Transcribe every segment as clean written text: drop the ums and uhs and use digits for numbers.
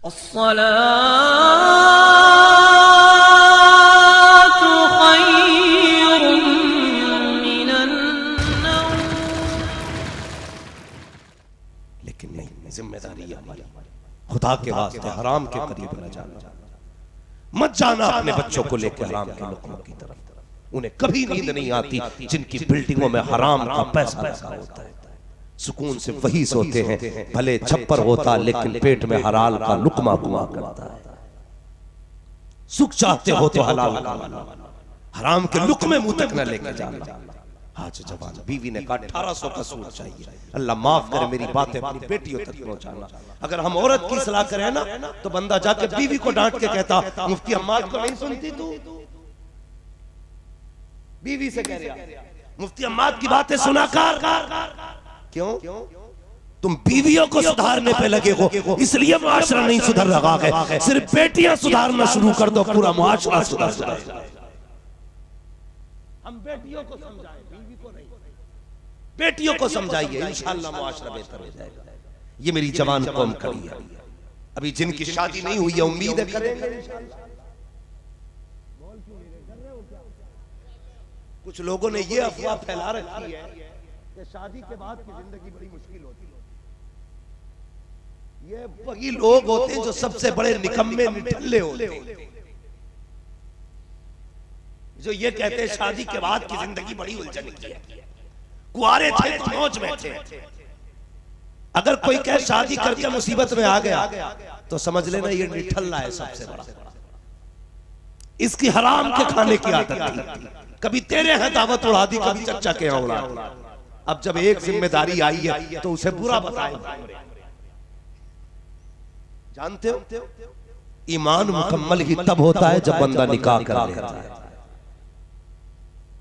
अस्सलातु खैरुम मिनन नौम। लेकिन नहीं, जिम्मेदारी है हमारी। खुदा के वास्ते हराम के करीब न जाना, मत जाना अपने बच्चों को लेकर हराम के लुक़्मों की तरफ। उन्हें कभी नींद नहीं आती जिनकी बिल्डिंगों में हराम का पैसा लगा होता है। सुकून से वही सोते हैं, भले छप्पर होता लेकिन पेट में हलाल का लुक़मा हुआ करता है। सुख चाहते हो तो हलाल का, हराम के लुक़मे मुंह तक न लेके जाना। आज जवान बीवी ने कहा 1800 का सूट चाहिए। अल्लाह माफ करे, मेरी बातें अपनी बेटियों तक पहुंचाना। अगर हम औरत की सलाह करें ना तो बंदा जाके बीवी को डांट के कहता, मुफ्ती अम्माद को नहीं सुनती तू? बीवी से कह रहा, मुफ्ती अम्माद की बातें सुना कर। क्यों? तुम बीवियों को सुधारने पे लगे हो, इसलिए मुआशरा नहीं सुधर रहा है। सिर्फ बेटियां सुधारना शुरू कर दो, पूरा मुआशरा सुधर जाएगा। हम बेटियों को समझाएं, बीवी को नहीं। बेटियों को समझाइए, इंशाअल्लाह मुआशरा बेहतर हो जाएगा। ये मेरी जवान कौम खड़ी है, अभी जिनकी शादी नहीं हुई है, उम्मीद है करेंगे इंशाअल्लाह। कुछ लोगों ने ये अफवाह फैला रखी है कि शादी के बाद की जिंदगी बड़ी मुश्किल होती है। ये वही लोग होते हैं जो सबसे बड़े निकम्मे निठल्ले होते हैं, जो ये कहते हैं शादी के बाद की जिंदगी बड़ी उलझन की है। कुआरे थे तो मौज में थे। अगर कोई कहे शादी करके मुसीबत में आ गया तो समझ लेना ये निठल्ला है सबसे बड़ा। इसकी हराम के खाने की आदत थी। कभी तेरे यहाँ दावत उड़ा दी, कभी चचा के यहाँ उड़ा दी। अब जब एक जिम्मेदारी आई है तो उसे बुरा बताए। जानते हो ईमान मुकम्मल ही तब होता है जब बंदा निकाह कर लेता है।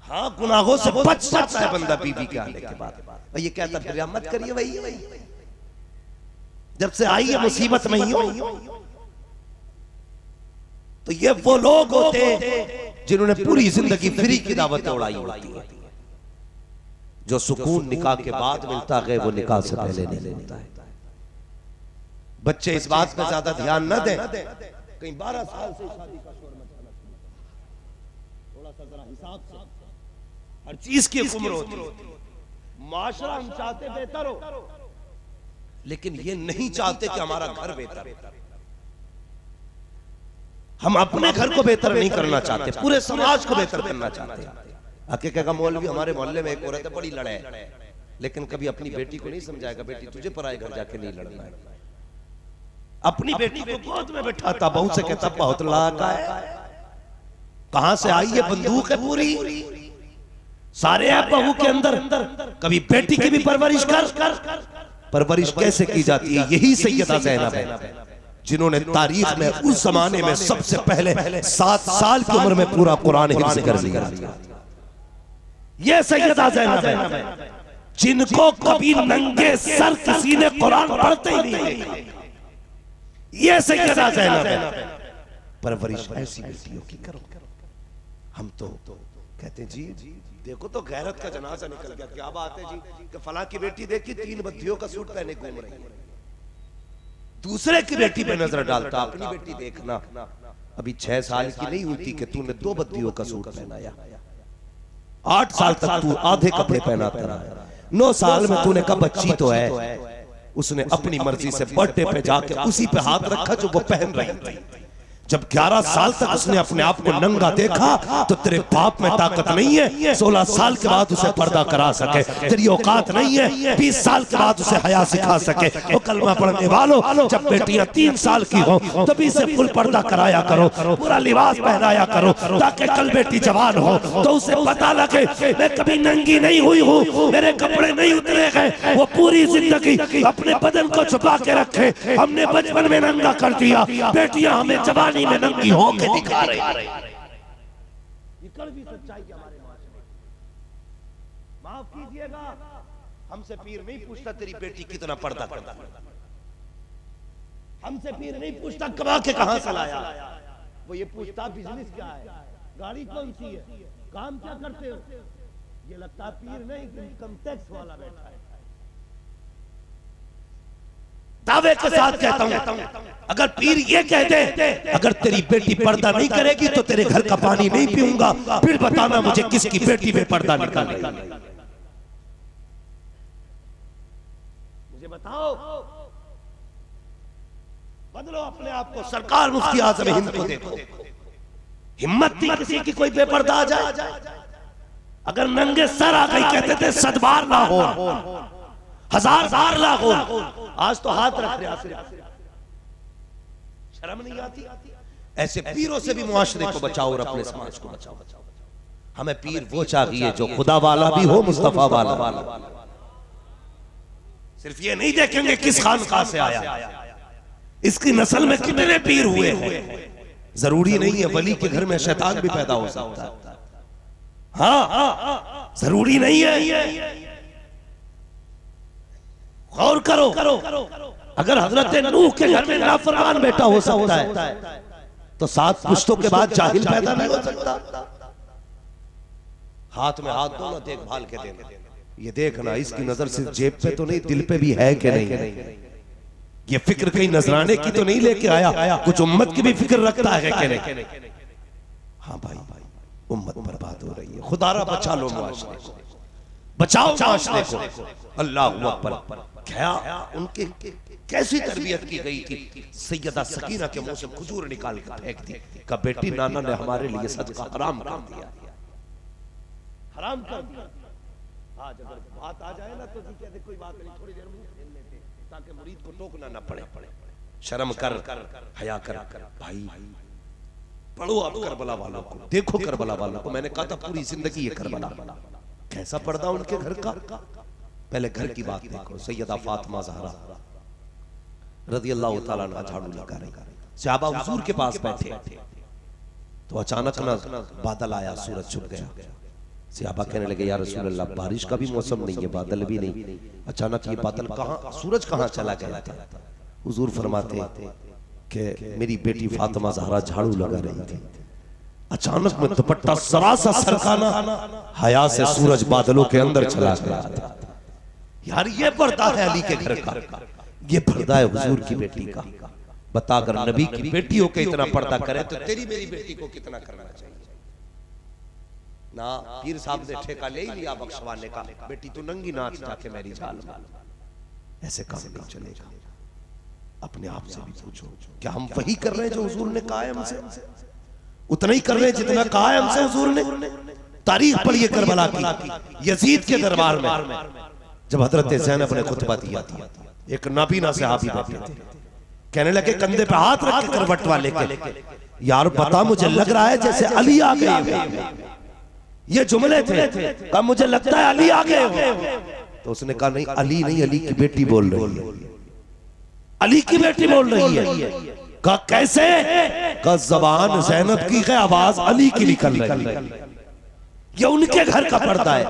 हाँ, गुनाहों से बच सकता है बंदा बीवी के आने के बाद। ये कहता फिर मत करिए, वही जब से आई है मुसीबत में ही हो। तो ये वो लोग होते हैं जिन्होंने पूरी जिंदगी फ्री की दावत उड़ाई होती है। जो सुकून निकाह के बाद मिलता है वो निकाह से पहले नहीं मिलता है। बच्चे इस बात पर ज्यादा ध्यान न दें, कहीं 12 साल से शादी का शोर मचाना, थोड़ा सा जरा हिसाब से। हर चीज की उम्र होती है। माशरा हम चाहते बेहतर हो, लेकिन ये नहीं चाहते कि हमारा घर बेहतर हो। हम अपने घर को बेहतर नहीं करना चाहते, पूरे समाज को बेहतर करना चाहते हैं। हकीकत का मौलवी हमारे मोहल्ले में एक औरत है, बड़ी लड़े, लेकिन कभी अपनी बेटी को नहीं समझाएगा, बेटी तुझे पराए घर जाके नहीं लड़ना है। अपनी बेटी को गोद में बैठाता, बहू से कहता बहुत लाका है, कहां से आई है बंदूक है पूरी, सारे है बहू के अंदर। कभी बेटी की भी परवरिश कर। परवरिश कैसे की जाती है? यही सैयदा ज़ैनब है जिन्होंने तारीख में उस जमाने में सबसे पहले 7 साल की उम्र में पूरा कुरान हिफ्ज़ कर लिया। ये सैयदा ज़ैनब है जिनको कभी नंगे सर किसी ने कुरान पढ़ते ही नहीं। ये सैयदा ज़ैनब है। परवरिश ऐसी बेटियों की करो। हम तो कहते जी देखो तो गैरत का जनाजा निकल गया। क्या बात है जी कि फला की बेटी देखी 3 बद्दियों का सूट पहने घूम रही है। दूसरे की बेटी पे नजर डालता, अपनी बेटी देखना। अभी 6 साल की नहीं हुई थी कि तूने 2 बद्दियों का सूट पहनाया। 8 साल तक तू आधे कपड़े पहनाता रहा। 9 साल में तूने कहा बच्ची तो है, उसने अपनी मर्जी से बर्थडे पे जाके उसी पे हाथ रखा जो वो पहन रही थी। जब 11 साल तक उसने अपने आप को नंगा देखा तो तेरे बाप में ताकत नहीं है 16 साल के बाद उसे पर्दा करा सके, तेरी औकात नहीं है 20 साल के बाद उसे हया सिखा सके। वो कलमा पढ़ने वालों, जब बेटियां 3 साल की हो तभी से फुल पर्दा कराया करो, पूरा लिबास पहनाया करो, ताकि कल बेटी जवान हो तो उसे पता लगे मैं कभी नंगी नहीं हुई हूँ, मेरे कपड़े नहीं उतरे गए। वो पूरी जिंदगी अपने बदन को छुपा के रखे, हमने बचपन में नंगा कर दिया, बेटियां हमें जवानी में नंगी होके दिखा रही। ये कड़वी सच्चाई है हमारे माशरे में। माफ कीजिएगा, हमसे पीर नहीं पूछता तेरी बेटी कितना पर्दा करता, हमसे पीर नहीं पूछता कमा के कहां से लाया। वो ये पूछता बिजनेस क्या है, गाड़ी कौन सी है, काम क्या करते हो। ये लगता पीर नहीं, इनकम टैक्स वाला बैठा है। दावे के साथ कहता हूं, अगर पीर ये कह दे अगर तेरी बेटी पर्दा नहीं करेगी तो तेरे घर का पानी नहीं पीऊंगा, फिर बताना मुझे किसकी बेटी में पर्दा निकालेगा। मुझे बताओ, बदलो अपने आप को। सरकार मुफ्ती आज़म हिंद को देखो, हिम्मत थी किसी की कोई बेपर्दा आ जाए? अगर नंगे सर आ गई कहते थे सदबार ना हो, हजार ना हो। आज तो हाथ रख रहे, शर्म नहीं आती? ऐसे पीरों से भी मुआशरे को बचाओ और अपने समाज को बचाओ। हमें पीर वो चाहिए जो खुदा वाला भी हो, मुस्तफा वाला। सिर्फ ये नहीं देखेंगे किस खानकाह से आया, इसकी नस्ल में कितने पीर हुए हैं। जरूरी नहीं है वली के घर में शैतान भी पैदा हो सकता है। हाँ, जरूरी नहीं है। गौर करो, अगर हजरत नूह के घर में नाफरमान बेटा हो सकता है तो 7 पुश्तों के बाद जाहिल पैदा नहीं हो सकता। हाथ में हाथ दो ना देखभाल के देना, ये देखना इसकी नजर सिर्फ जेब पे तो नहीं दिल पे भी है कि नहीं। ये फिक्र कहीं नजराने की तो नहीं लेके आया, कुछ उम्मत की भी फिक्र रखता है कि नहीं। हाँ भाई, उम्मत बर्बाद हो रही है। खुदारा बचा लो मुआशरे को, बचाओ मुआशरे को। अल्लाह अकबर। क्या उनके कैसी तरबियत की गई थी। सैयदा सकीना के मुंह से खजूर निकाल कर फेंक दी, का बेटी नाना ने हमारे लिए सदका हराम कर दिया, हराम कर दिया। आज अगर बात आ जाए ना तो जी कहते कोई बात नहीं, थोड़ी देर में खेल लेते ताकि मुरीद को टोकना ना पड़े। शर्म कर, हया कर भाई। पढ़ो आप करबला वालों को, देखो करबला वालों को। मैंने कहा था पूरी जिंदगी ये करबला, कैसा पर्दा उनके घर का। पहले घर की बात देखो। सैयदा फातिमा ज़हरा रज़ियल्लाहु ताला अन्हा झाड़ू लगा रही, सहाबा हुजूर के पास बैठे तो अचानक ना बादल आया, सूरज छुप गया। सहाबा कहने लगे या रसूल अल्लाह, बारिश का भी मौसम नहीं है, बादल भी नहीं, अचानक ये बादल कहाँ, सूरज कहाँ चला गया था। हुजूर फरमाते कि मेरी बेटी फातिमा ज़हरा झाड़ू लगा रही थी, अचानक में दुपट्टा सरासा सरकाना, हया से सूरज बादलों के अंदर चला गया था। यार ये पर्दा है अली के घर का, ये पर्दा है हुजूर की बेटी का। बता, अगर नबी की बेटियों के इतना पर्दा करे तो तेरी मेरी बेटी को कितना करना चाहिए ना। पीर साहब ने ठेका ले ही लिया बख्शवाने का, बेटी तो नंगी नाच जाके मेरी झाल माल। ऐसे काम नहीं चलेगा। अपने आप से भी पूछो, क्या हम वही कर रहे हैं जो हुजूर ने कहा है हमसे? उतना ही कर रहे हैं जितना कहा है हमसे हुजूर ने। तारीख पढ़िए करबला की, यजीद के दरबार में जब हजरत ज़ैनब ने खुतबा दिया था, एक नाबीना सहाबी बैठे थे, कहने लगे कंधे पे हाथ रख के करवट वाले के, यार बता मुझे लग रहा है जैसे अली आ गए। ये जुमले थे, कहा मुझे लगता है अली आ गए। तो उसने कहा नहीं, अली नहीं, अली की बेटी बोल रही है, अली की बेटी बोल रही है। कहा कैसे? कहा जबान ज़ैनब की है, आवाज अली की निकल रही है। ये उनके घर का पर्दा है।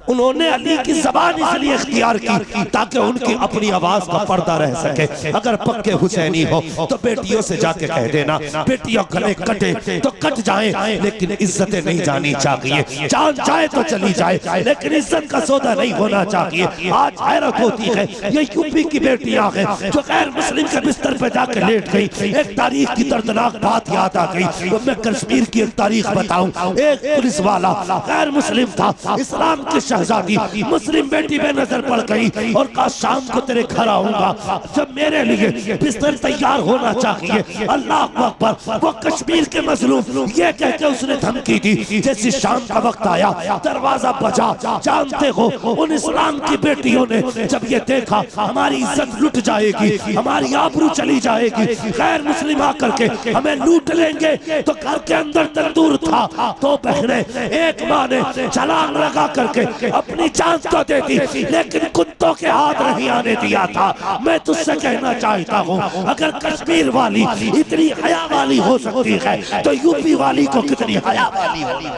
उन्होंने अली की जबान इसलिए इख्तियार की ताकि उनकी अपनी आवाज का पर्दा रह सके। अगर पक्के हुसैनी हो तो बेटियों से जाके कह देना, बेटियों गले कटे तो कट जाएं, लेकिन इज्जतें नहीं जानी चाहिए। जान जाए तो चली जाए, लेकिन इज्जत का सौदा नहीं होना चाहिए। आज हैरत होती है, ये यूपी की बेटियां हैं जो गैर मुस्लिम के बिस्तर पे जाके लेट गई। एक तारीख की दर्दनाक बात याद आ गई। तो मैं कश्मीर की एक तारीख बताऊं। एक पुलिस वाला गैर मुस्लिम था, इस्लाम की शहजादी मुस्लिम बेटी पे नजर पड़ गई और कहा शाम को तेरे घर आऊंगा जब मेरे लिए बिस्तर तैयार होना चाहिए। अल्लाह अकबर। वो कश्मीर के मजलूम ये कहकर उसने धमकी दी। जैसे शाम का वक्त आया, दरवाजा बजा। जानते हो उन इस्लाम की बेटियों ने जब ये देखा हमारी इज्जत लुट जाएगी, हमारी आबरू चली जाएगी, गैर मुस्लिम आकर के हमें लूट लेंगे, तो घर के अंदर तंदूर था। तो बहने, एक माँ ने छलांग लगा करके अपनी जान तो दे दी, लेकिन कुत्तों के हाथ नहीं आने दिया था। मैं तुझसे कहना चाहता हूँ, अगर कश्मीर वाली इतनी हया वाली हो सकती है तो यूपी वाली को कितनी हया वाली होगी।